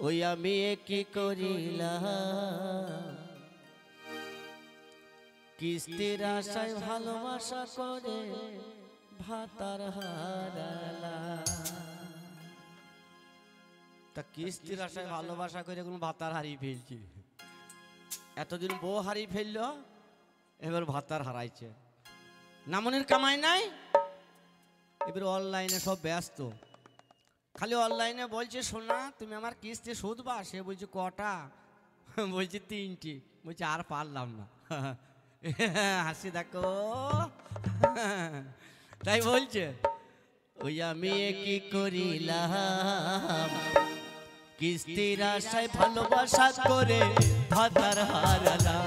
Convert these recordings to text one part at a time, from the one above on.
ওই আমি কি করিলাম কিস্তির আশায় ভালোবাসা করে ভাতার হারালাম। তা কিস্তির আশায় ভালোবাসা করে কোনো ভাতার হারিয়ে ফেলছি। এতদিন বউ হারিয়ে ফেললো, এবার ভাতার হারাইছে। নামনের কামাই নাই, এবার অনলাইনে সব ব্যস্ত। খালি অনলাইনে বলছে সোনা তুমি আমার কিস্তি সুদবা। সে বলছে কটা? বলছে 3টি। বলছে আর পারলাম না। হাসি দেখো। তাই বলছে ওই আমি কি করিলাম কিস্তির আশায় ভালোবাসা করে ভাতার হারালাম।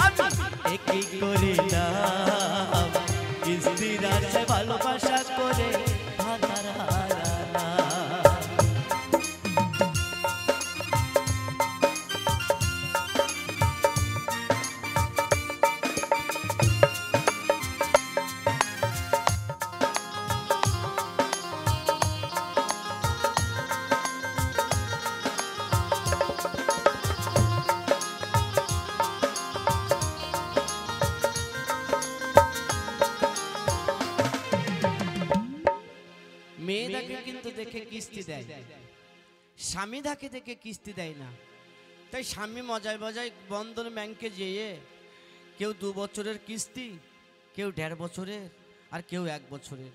আমি কি করিলাম কিস্তির আশায় ভালোবাসা করে ভাতার হারালাম। মেয়েটাকে কিন্তু দেখে কিস্তি দেয়, স্বামীটাকে দেখে কিস্তি দেয় না। তাই স্বামী মজায় মজায় বন্ধন ব্যাংকে যেয়ে কেউ 2 বছরের কিস্তি, কেউ 1.5 বছরের, আর কেউ 1 বছরের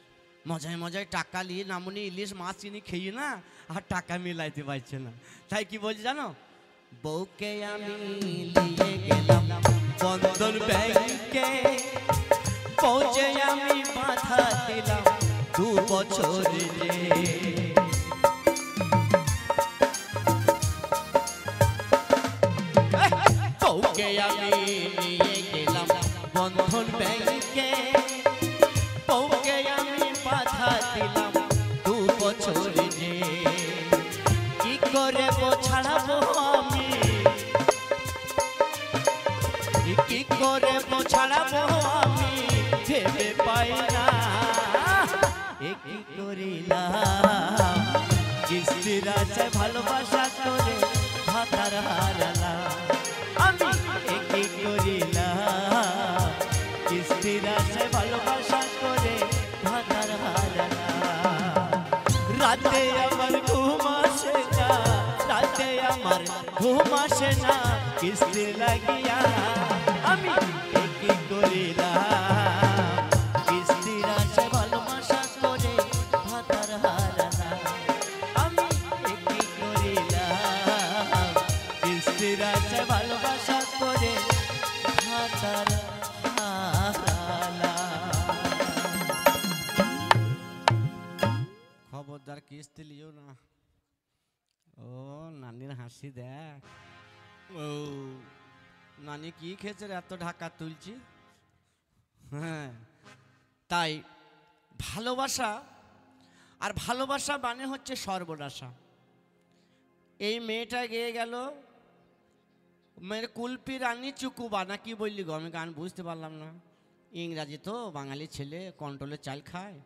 মজায় মজায় টাকা নিয়ে নামনি ইলিশ মাছ চিনি খেয়ে না আর টাকা মিলাইতে পারছে না। তাই কি বলছি জানো? বউকে আমি নিয়ে গেলাম বন্ধন ব্যাংকে, পৌঁছে আমি বাধা দিলাম 2 বছরে। বউকে আমি নিয়ে গেলাম বন্ধন ব্যাংকে, বউকে আমি বাধা দিলাম 2 বছরে। কি করে ছাড়াবো আমি, কি করে ছাড়াবো আমি ভেবে পাই না। কি করিলাম কিস্তির আশায় ভালোবাসা করে ভাতার হারালাম। আমি কি করিলাম কিস্তির আশায় ভালোবাসা করে ভাতার হারালাম। রাতে আমার ঘুম আসে না, রাতে আমার ঘুম আসে না কিস্তি লাগিয়া। আমি কি করিলাম কিস্তির আশায় ভালোবাসা করে ভাতার হারালাম। আমি কি করিলাম কিস্তির আশায় ভালোবাসা করে ভাতার হারালাম। খবরদার কিস্তি লিও না। ও নানির হাসি দেখ। ও নানি কি খেয়েছে এত ঢাকা তুলছি। হ্যাঁ, তাই ভালোবাসা আর ভালোবাসা মানে হচ্ছে সর্বনাশা। এই মেয়েটা গেয়ে গেল মেয়ের কুলপি রানী চুকুবা না কি বললি গো? আমি গান বুঝতে পারলাম না। ইংরাজি তো, বাঙালি ছেলে কন্ট্রোলের চাল খায়,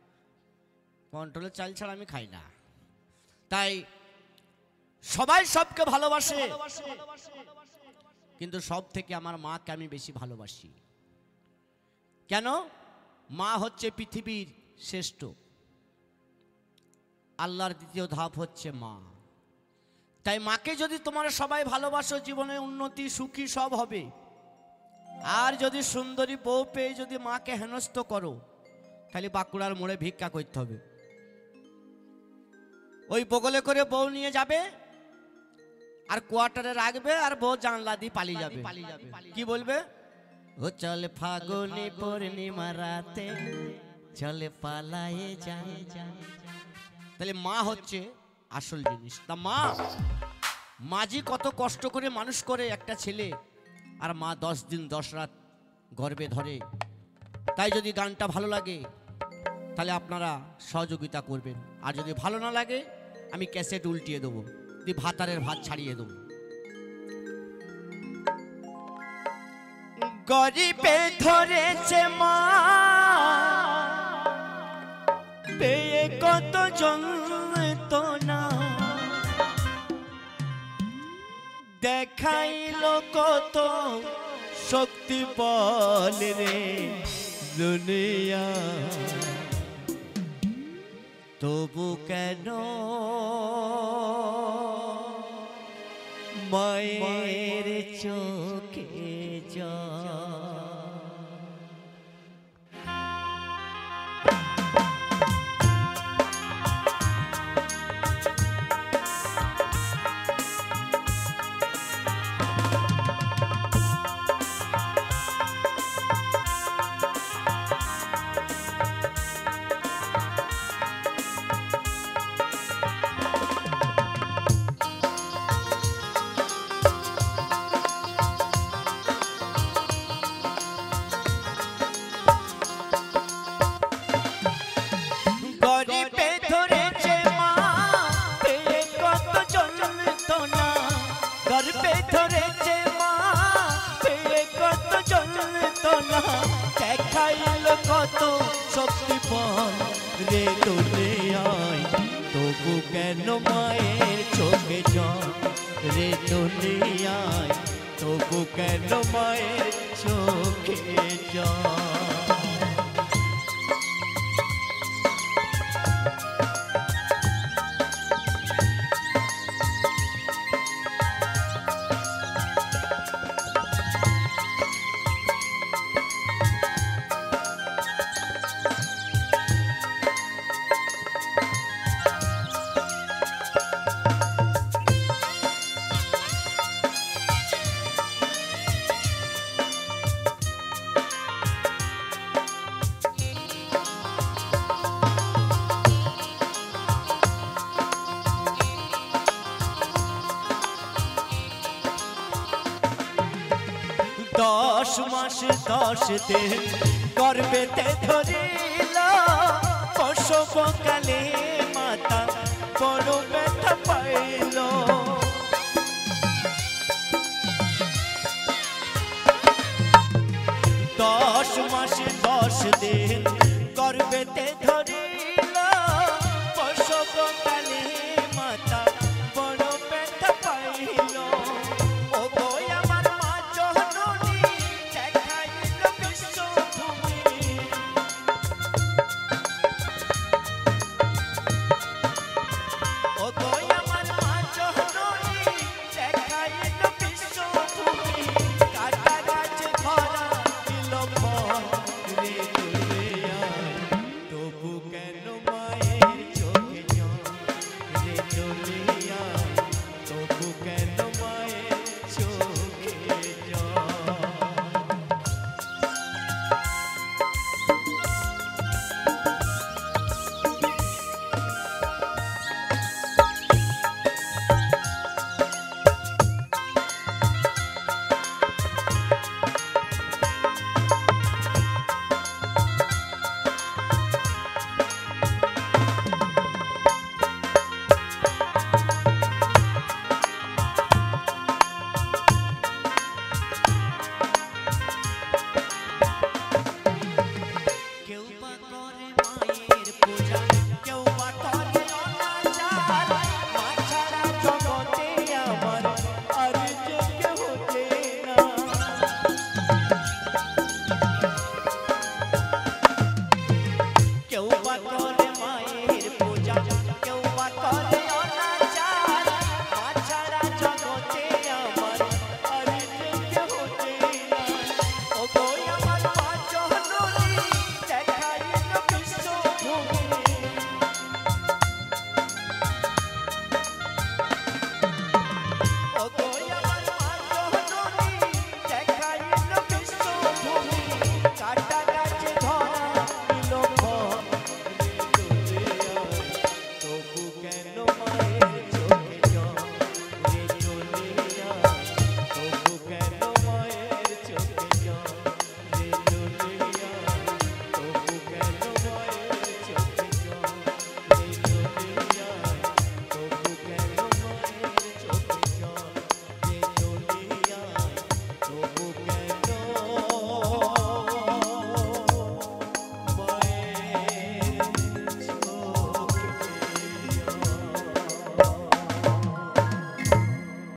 কন্ট্রোলের চাল ছাড়া আমি খাই না। তাই সবাই সবকে ভালোবাসে, কিন্তু সব থেকে আমার মাকে আমি বেশি ভালোবাসি। কেন? মা হচ্ছে পৃথিবীর শ্রেষ্ঠ, আল্লাহর দ্বিতীয় ধাপ হচ্ছে মা। তাই মাকে যদি তোমরা সবাই ভালোবাসো, জীবনে উন্নতি সুখী সব হবে। আর যদি সুন্দরী বউ পেয়ে যদি মাকে হেনস্থ করো, তাহলে বাঁকুড়ার মোড়ে ভিক্ষা করতে হবে। ওই বগলে করে বউ নিয়ে যাবে আর কোয়ার্টারে রাখবে, আর বউ জানলা দিয়ে পালিয়ে যাবে। কি বলবে? ও চলে ফাগুনি পূর্ণিমা রাতে চলে পালায়ে যায়। তাহলে মা হচ্ছে আসল জিনিস। তা মাঝি কত কষ্ট করে মানুষ করে একটা ছেলে, আর মা 10 দিন 10 রাত গর্ভে ধরে। তাই যদি গানটা ভালো লাগে তাহলে আপনারা সহযোগিতা করবেন, আর যদি ভালো না লাগে আমি ক্যাসেট উল্টিয়ে দেবো, দিয়ে ভাতারের ভাত ছাড়িয়ে দেবো। গরিবে ধরেছে মা পেয়ে কত যন্ত্রণা, দেখাইল কত শক্তি বল রে দুনিয়া, তবু কেন মায়ের চোখে জল। দেখাইল কত শক্তি বল রে দুনিয়ায়, তবু কেন মায়ের চোখে জল রে দুনিয়ায়, তবু কেন মায়ের চোখে জল। দশ মাস 10 দিন গর্ভেতে ধরিল, প্রসব